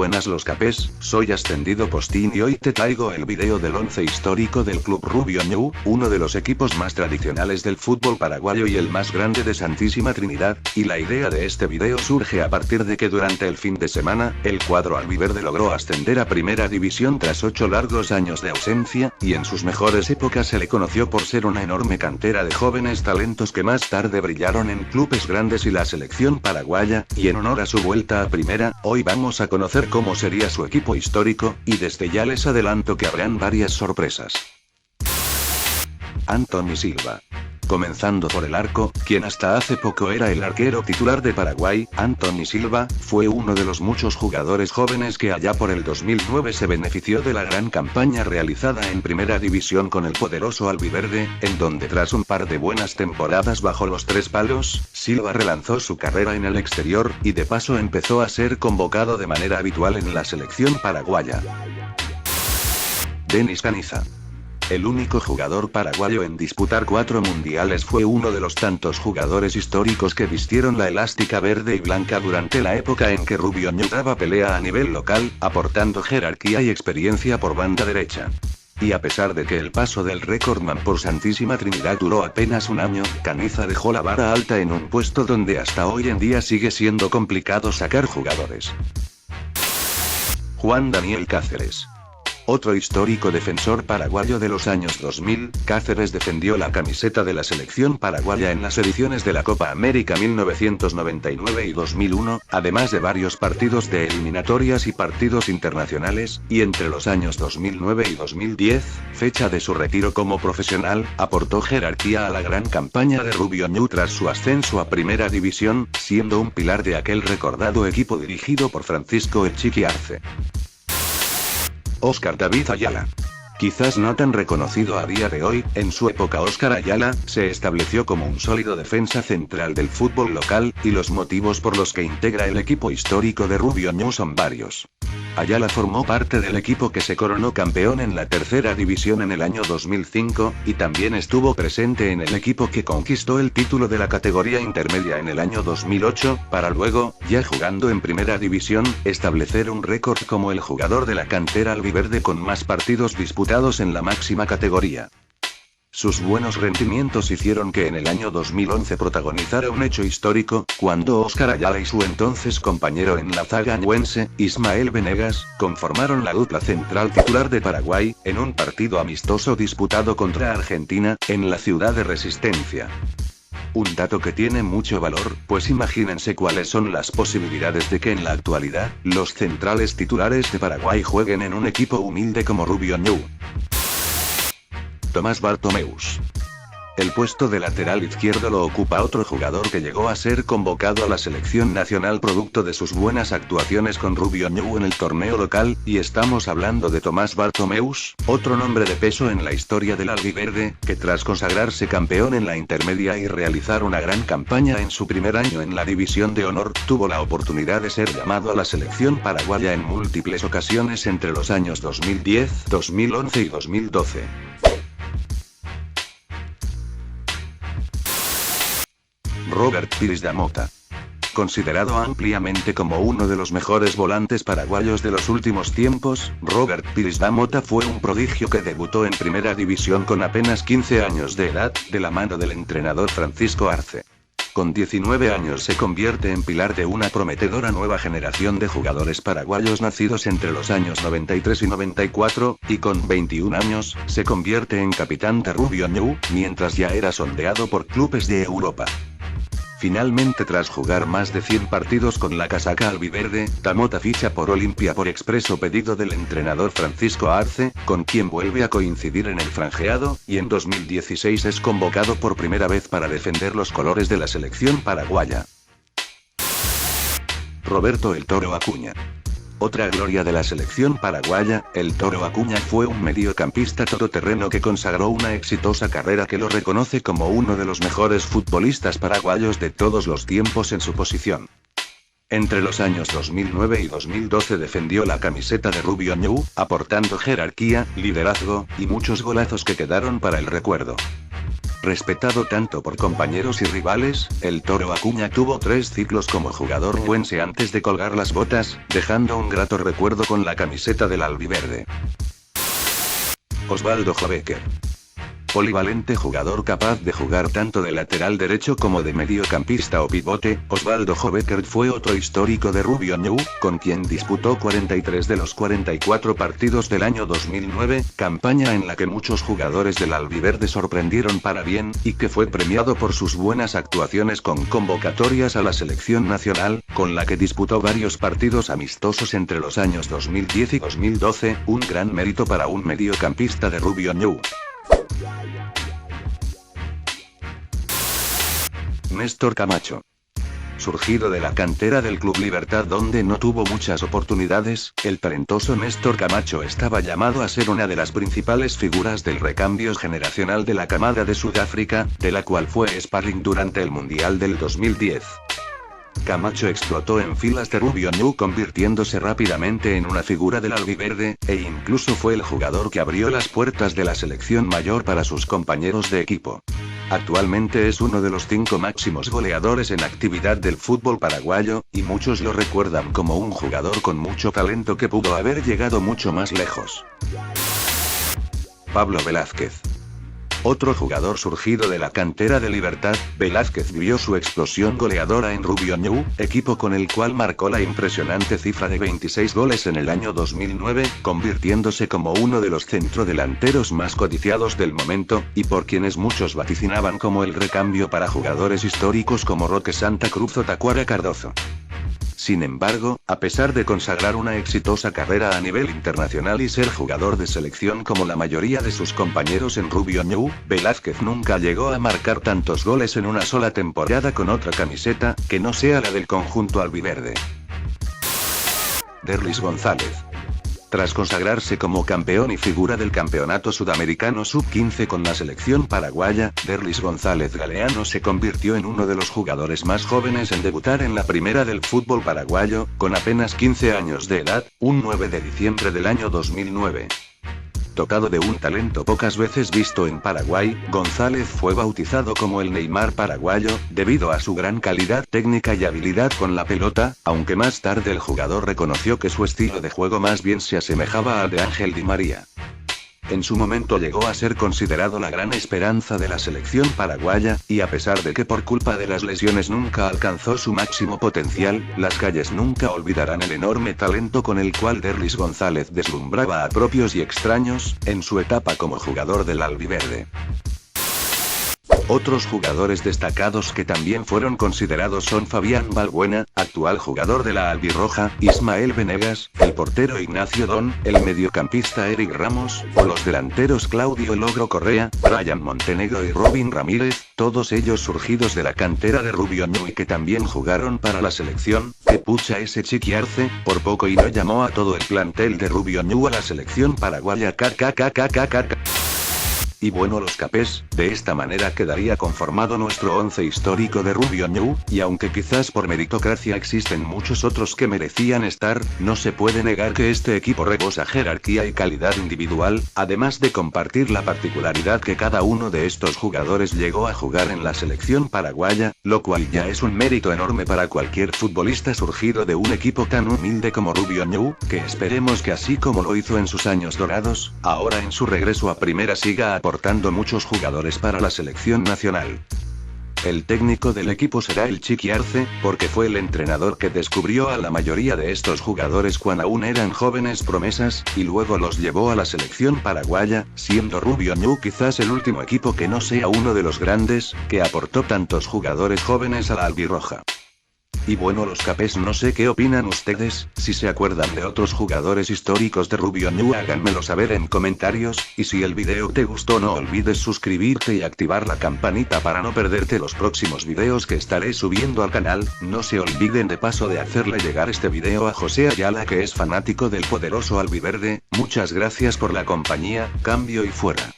buenas los capés, soy Ascendido Postín y hoy te traigo el video del once histórico del Club Rubio Ñu, uno de los equipos más tradicionales del fútbol paraguayo y el más grande de Santísima Trinidad, y la idea de este video surge a partir de que durante el fin de semana, el cuadro albiverde logró ascender a Primera División tras 8 largos años de ausencia, y en sus mejores épocas se le conoció por ser una enorme cantera de jóvenes talentos que más tarde brillaron en clubes grandes y la selección paraguaya, y en honor a su vuelta a Primera, hoy vamos a conocer cómo sería su equipo histórico, y desde ya les adelanto que habrán varias sorpresas. Anthony Silva. Comenzando por el arco, quien hasta hace poco era el arquero titular de Paraguay, Anthony Silva, fue uno de los muchos jugadores jóvenes que allá por el 2009 se benefició de la gran campaña realizada en Primera División con el poderoso albiverde, en donde tras un par de buenas temporadas bajo los tres palos, Silva relanzó su carrera en el exterior, y de paso empezó a ser convocado de manera habitual en la selección paraguaya. Denis Caniza. El único jugador paraguayo en disputar 4 mundiales, fue uno de los tantos jugadores históricos que vistieron la elástica verde y blanca durante la época en que Rubio Ñu daba pelea a nivel local, aportando jerarquía y experiencia por banda derecha. Y a pesar de que el paso del recordman por Santísima Trinidad duró apenas un año, Caniza dejó la vara alta en un puesto donde hasta hoy en día sigue siendo complicado sacar jugadores. Juan Daniel Cáceres. Otro histórico defensor paraguayo de los años 2000, Cáceres defendió la camiseta de la selección paraguaya en las ediciones de la Copa América 1999 y 2001, además de varios partidos de eliminatorias y partidos internacionales, y entre los años 2009 y 2010, fecha de su retiro como profesional, aportó jerarquía a la gran campaña de Rubio Ñu tras su ascenso a Primera División, siendo un pilar de aquel recordado equipo dirigido por Francisco El Chiqui Arce. Óscar David Ayala. Quizás no tan reconocido a día de hoy, en su época Óscar Ayala se estableció como un sólido defensa central del fútbol local, y los motivos por los que integra el equipo histórico de Rubio Ñu son varios. Ayala formó parte del equipo que se coronó campeón en la Tercera División en el año 2005, y también estuvo presente en el equipo que conquistó el título de la categoría intermedia en el año 2008, para luego, ya jugando en Primera División, establecer un récord como el jugador de la cantera albiverde con más partidos disputados en la máxima categoría. Sus buenos rendimientos hicieron que en el año 2011 protagonizara un hecho histórico, cuando Óscar Ayala y su entonces compañero en la zaga ñuense, Ismael Venegas, conformaron la dupla central titular de Paraguay, en un partido amistoso disputado contra Argentina, en la ciudad de Resistencia. Un dato que tiene mucho valor, pues imagínense cuáles son las posibilidades de que en la actualidad, los centrales titulares de Paraguay jueguen en un equipo humilde como Rubio Ñu. Tomás Bartomeus. El puesto de lateral izquierdo lo ocupa otro jugador que llegó a ser convocado a la selección nacional producto de sus buenas actuaciones con Rubio Ñu en el torneo local, y estamos hablando de Tomás Bartomeus, otro nombre de peso en la historia del albiverde, que tras consagrarse campeón en la intermedia y realizar una gran campaña en su primer año en la División de Honor, tuvo la oportunidad de ser llamado a la selección paraguaya en múltiples ocasiones entre los años 2010, 2011 y 2012. Robert Pires da Mota. Considerado ampliamente como uno de los mejores volantes paraguayos de los últimos tiempos, Robert Pires da Mota fue un prodigio que debutó en Primera División con apenas 15 años de edad, de la mano del entrenador Francisco Arce. Con 19 años se convierte en pilar de una prometedora nueva generación de jugadores paraguayos nacidos entre los años 93 y 94, y con 21 años, se convierte en capitán de Rubio Ñu, mientras ya era sondeado por clubes de Europa. Finalmente, tras jugar más de 100 partidos con la casaca albiverde, Da Mota ficha por Olimpia por expreso pedido del entrenador Francisco Arce, con quien vuelve a coincidir en el franjeado, y en 2016 es convocado por primera vez para defender los colores de la selección paraguaya. Roberto "El Toro" Acuña. Otra gloria de la selección paraguaya, el Toro Acuña fue un mediocampista todoterreno que consagró una exitosa carrera que lo reconoce como uno de los mejores futbolistas paraguayos de todos los tiempos en su posición. Entre los años 2009 y 2012 defendió la camiseta de Rubio Ñu, aportando jerarquía, liderazgo, y muchos golazos que quedaron para el recuerdo. Respetado tanto por compañeros y rivales, el Toro Acuña tuvo 3 ciclos como jugador buense antes de colgar las botas, dejando un grato recuerdo con la camiseta del albiverde. Osvaldo Jobecker. Polivalente jugador capaz de jugar tanto de lateral derecho como de mediocampista o pivote, Osvaldo Jobecker fue otro histórico de Rubio Ñu, con quien disputó 43 de los 44 partidos del año 2009, campaña en la que muchos jugadores del albiverde sorprendieron para bien, y que fue premiado por sus buenas actuaciones con convocatorias a la selección nacional, con la que disputó varios partidos amistosos entre los años 2010 y 2012, un gran mérito para un mediocampista de Rubio Ñu. Néstor Camacho. Surgido de la cantera del Club Libertad donde no tuvo muchas oportunidades, el talentoso Néstor Camacho estaba llamado a ser una de las principales figuras del recambio generacional de la camada de Sudáfrica, de la cual fue sparring durante el Mundial del 2010. Camacho explotó en filas de Rubio Ñu convirtiéndose rápidamente en una figura del albiverde, e incluso fue el jugador que abrió las puertas de la selección mayor para sus compañeros de equipo. Actualmente es uno de los 5 máximos goleadores en actividad del fútbol paraguayo, y muchos lo recuerdan como un jugador con mucho talento que pudo haber llegado mucho más lejos. Pablo Velázquez. Otro jugador surgido de la cantera de Libertad, Velázquez vivió su explosión goleadora en Rubio Ñu, equipo con el cual marcó la impresionante cifra de 26 goles en el año 2009, convirtiéndose como uno de los centrodelanteros más codiciados del momento, y por quienes muchos vaticinaban como el recambio para jugadores históricos como Roque Santa Cruz o Tacuara Cardozo. Sin embargo, a pesar de consagrar una exitosa carrera a nivel internacional y ser jugador de selección como la mayoría de sus compañeros en Rubio Ñu, Velázquez nunca llegó a marcar tantos goles en una sola temporada con otra camiseta, que no sea la del conjunto albiverde. Derlis González. Tras consagrarse como campeón y figura del Campeonato Sudamericano Sub-15 con la selección paraguaya, Derlis González Galeano se convirtió en uno de los jugadores más jóvenes en debutar en la primera del fútbol paraguayo, con apenas 15 años de edad, un 9 de diciembre del año 2009. Dotado de un talento pocas veces visto en Paraguay, González fue bautizado como el Neymar paraguayo, debido a su gran calidad técnica y habilidad con la pelota, aunque más tarde el jugador reconoció que su estilo de juego más bien se asemejaba al de Ángel Di María. En su momento llegó a ser considerado la gran esperanza de la selección paraguaya, y a pesar de que por culpa de las lesiones nunca alcanzó su máximo potencial, las calles nunca olvidarán el enorme talento con el cual Derlis González deslumbraba a propios y extraños, en su etapa como jugador del albiverde. Otros jugadores destacados que también fueron considerados son Fabián Balbuena, actual jugador de la albirroja, Ismael Venegas, el portero Ignacio Don, el mediocampista Eric Ramos, o los delanteros Claudio El Ogro Correa, Brian Montenegro y Robin Ramírez, todos ellos surgidos de la cantera de Rubio Ñu y que también jugaron para la selección, que pucha ese Chiqui Arce, por poco y no llamó a todo el plantel de Rubio Ñu a la selección paraguaya. Y bueno los capés, de esta manera quedaría conformado nuestro 11 histórico de Rubio Ñu, y aunque quizás por meritocracia existen muchos otros que merecían estar, no se puede negar que este equipo rebosa jerarquía y calidad individual, además de compartir la particularidad que cada uno de estos jugadores llegó a jugar en la selección paraguaya, lo cual ya es un mérito enorme para cualquier futbolista surgido de un equipo tan humilde como Rubio Ñu, que esperemos que así como lo hizo en sus años dorados, ahora en su regreso a primera siga aportando muchos jugadores para la selección nacional. El técnico del equipo será el Chiqui Arce, porque fue el entrenador que descubrió a la mayoría de estos jugadores cuando aún eran jóvenes promesas, y luego los llevó a la selección paraguaya, siendo Rubio Ñu quizás el último equipo que no sea uno de los grandes, que aportó tantos jugadores jóvenes a la albirroja. Y bueno los capés, no sé qué opinan ustedes, si se acuerdan de otros jugadores históricos de Rubio Ñu háganmelo saber en comentarios, y si el video te gustó no olvides suscribirte y activar la campanita para no perderte los próximos videos que estaré subiendo al canal. No se olviden de paso de hacerle llegar este video a José Ayala, que es fanático del poderoso albiverde. Muchas gracias por la compañía, cambio y fuera.